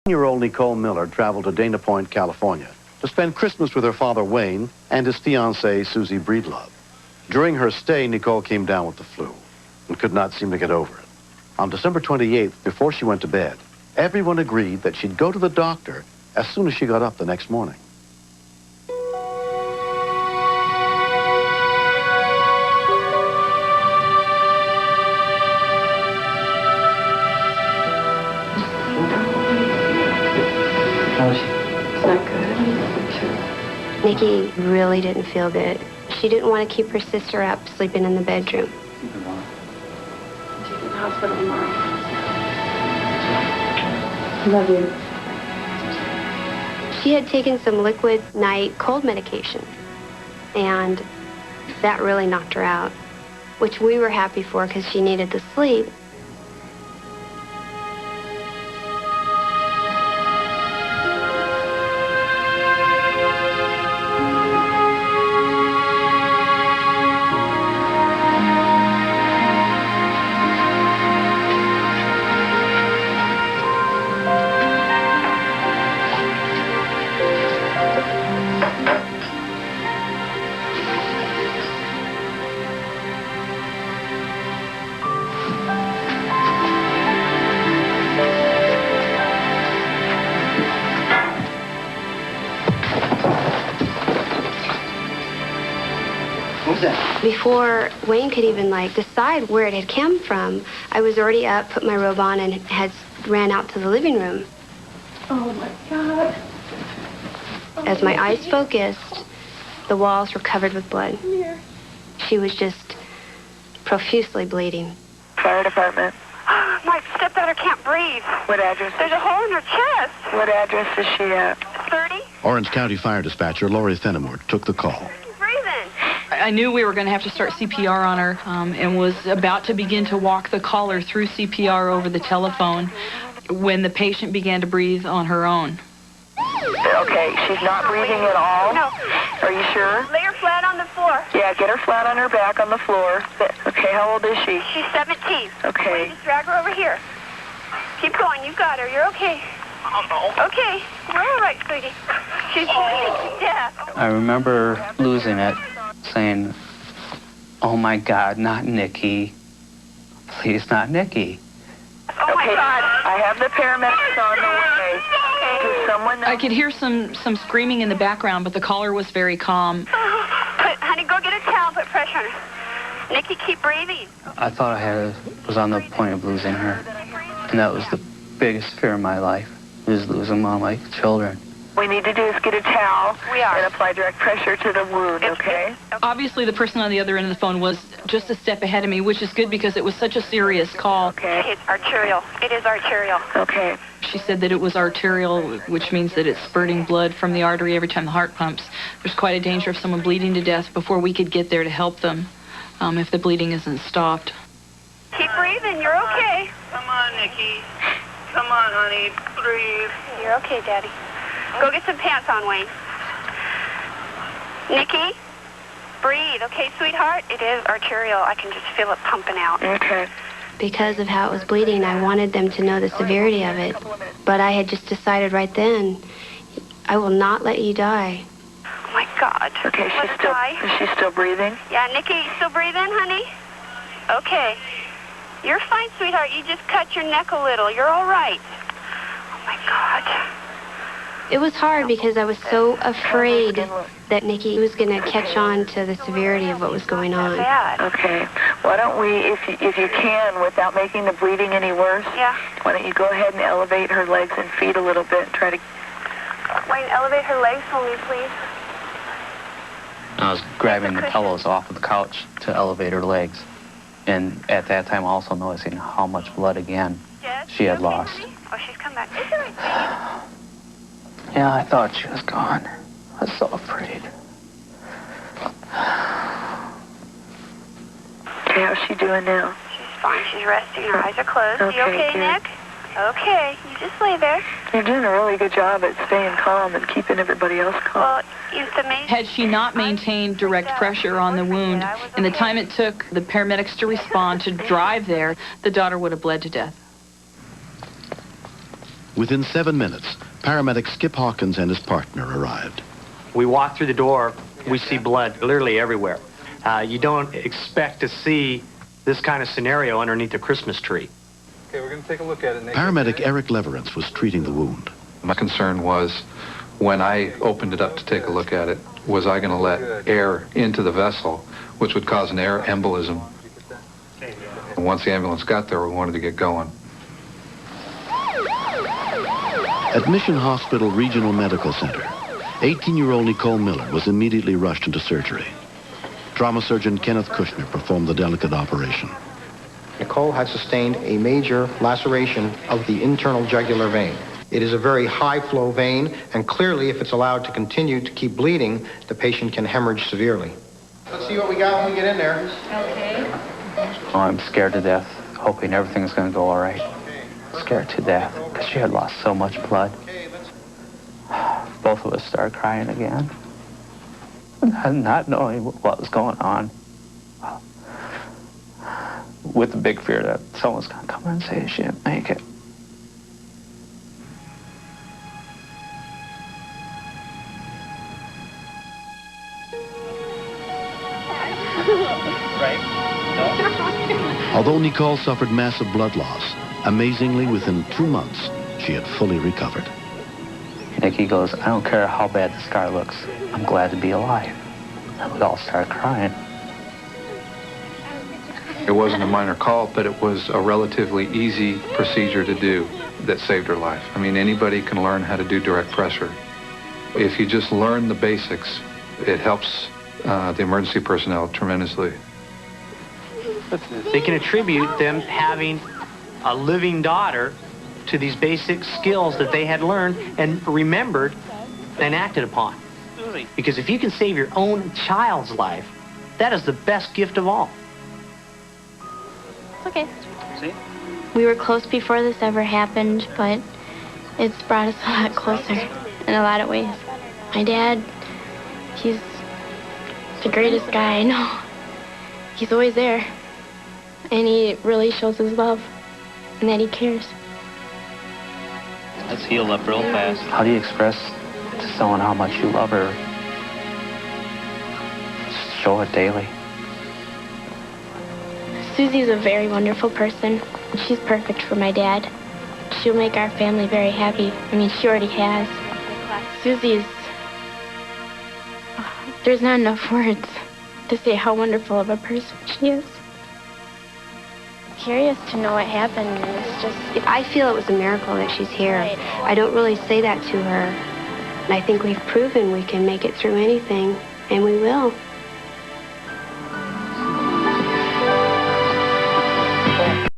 10-year-old Nicole Miller traveled to Dana Point, California to spend Christmas with her father, Wayne, and his fiancée, Susie Breedlove. During her stay, Nicole came down with the flu and could not seem to get over it. On December 28th, before she went to bed, everyone agreed that she'd go to the doctor as soon as she got up the next morning. How is she? It's not good. Nikki really didn't feel good. She didn't want to keep her sister up, sleeping in the bedroom. Take her to the hospital tomorrow. Love you. She had taken some liquid night cold medication, and that really knocked her out, which we were happy for because she needed the sleep. Before Wayne could even decide where it had come from, I was already up, put my robe on, and ran out to the living room. Oh my God. As my eyes focused, the walls were covered with blood. She was just profusely bleeding. Fire department. My stepdaughter can't breathe. What address? There's a hole in her chest. What address is she at? 30. Orange County Fire Dispatcher Lori Fenimore took the call. She's breathing. I knew we were going to have to start CPR on her and was about to begin to walk the caller through CPR over the telephone when the patient began to breathe on her own. Okay, she's not breathing at all? No. Are you sure? Lay her flat on the floor. Yeah, get her flat on her back on the floor. Okay, how old is she? She's 17. Okay. Just drag her over here. Keep going. You got her. You're okay. Okay. We're all right, sweetie. She's bleeding to death. I remember losing it, saying, oh my God, not Nikki. Please, not Nikki. Oh my God. I have the paramedics on the way. Does someone know? I could hear some screaming in the background, but the caller was very calm. Honey, go get a towel. Put pressure on her. Nikki, keep breathing. I thought was on the point of losing her. And that was the biggest fear of my life, is losing one of my children. We need to do is get a towel We are. and apply direct pressure to the wound, okay? Obviously, the person on the other end of the phone was just a step ahead of me, which is good because it was such a serious call. Okay. It's arterial. It is arterial. Okay. She said that it was arterial, which means that it's spurting blood from the artery every time the heart pumps. There's quite a danger of someone bleeding to death before we could get there to help them if the bleeding isn't stopped. Keep breathing. You're okay. Come on, Nikki. Come on, honey. Breathe. You're okay, Daddy. Go get some pants on, Wayne. Nikki, breathe. Okay, sweetheart? It is arterial. I can just feel it pumping out. Okay. Because of how it was bleeding, I wanted them to know the severity of it. But I had just decided right then, I will not let you die. Oh, my God. Okay, Let her die. is she still breathing? Yeah, Nikki, you still breathing, honey? Okay. You're fine, sweetheart. You just cut your neck a little. You're all right. Oh, my God. It was hard because I was so afraid that Nikki was going to catch on to the severity of what was going on. Bad. Okay. Why don't we, if you can, without making the bleeding any worse, Yeah. why don't you go ahead and elevate her legs and feet a little bit and try to... Wayne, elevate her legs for me, please. I was grabbing the pillows off of the couch to elevate her legs. And at that time, also noticing how much blood, again, Yes? she had You okay, lost. honey? Oh, she's come back. It's all right, sweetie. Yeah, I thought she was gone. I was so afraid. Okay, how's she doing now? She's fine. She's resting. Her eyes are closed. Okay, You okay, good. Nick? Okay. You just lay there. You're doing a really good job at staying calm and keeping everybody else calm. Well, it's amazing. Had she not maintained direct pressure on the wound, in the time it took the paramedics to respond to drive there, the daughter would have bled to death. Within 7 minutes, paramedic Skip Hawkins and his partner arrived. We walk through the door, we see blood literally everywhere. You don't expect to see this kind of scenario underneath a Christmas tree. Okay, we're going to take a look at it. Paramedic Eric Leverance was treating the wound. My concern was, when I opened it up to take a look at it, was I going to let air into the vessel, which would cause an air embolism. And once the ambulance got there, we wanted to get going. At Mission Hospital Regional Medical Center, 18-year-old Nicole Miller was immediately rushed into surgery. Trauma surgeon Kenneth Kushner performed the delicate operation. Nicole had sustained a major laceration of the internal jugular vein. It is a very high-flow vein, and clearly, if it's allowed to continue to keep bleeding, the patient can hemorrhage severely. Let's see what we got when we get in there. Okay. Oh, I'm scared to death, hoping everything's going to go all right. Scared to death, because she had lost so much blood. Both of us started crying again, not knowing what was going on, with the big fear that someone's going to come and say she didn't make it. Although Nicole suffered massive blood loss, amazingly, within 2 months, she had fully recovered. Nikki goes, I don't care how bad the scar looks. I'm glad to be alive. And we all started crying. It wasn't a minor call, but it was a relatively easy procedure to do that saved her life. I mean, anybody can learn how to do direct pressure. If you just learn the basics, it helps the emergency personnel tremendously. They can attribute them having a living daughter to these basic skills that they had learned and remembered and acted upon. Because if you can save your own child's life, that is the best gift of all. It's okay. See? We were close before this ever happened, but it's brought us a lot closer in a lot of ways. My dad, he's the greatest guy I know. He's always there. And he really shows his love and that he cares. Let's heal up real fast. How do you express to someone how much you love her? Just show it daily. Susie's a very wonderful person. She's perfect for my dad. She'll make our family very happy. I mean, she already has. Susie's... There's not enough words to say how wonderful of a person she is. Curious to know what happened, and it's just... I feel it was a miracle that she's here. Right. I don't really say that to her. And I think we've proven we can make it through anything, and we will.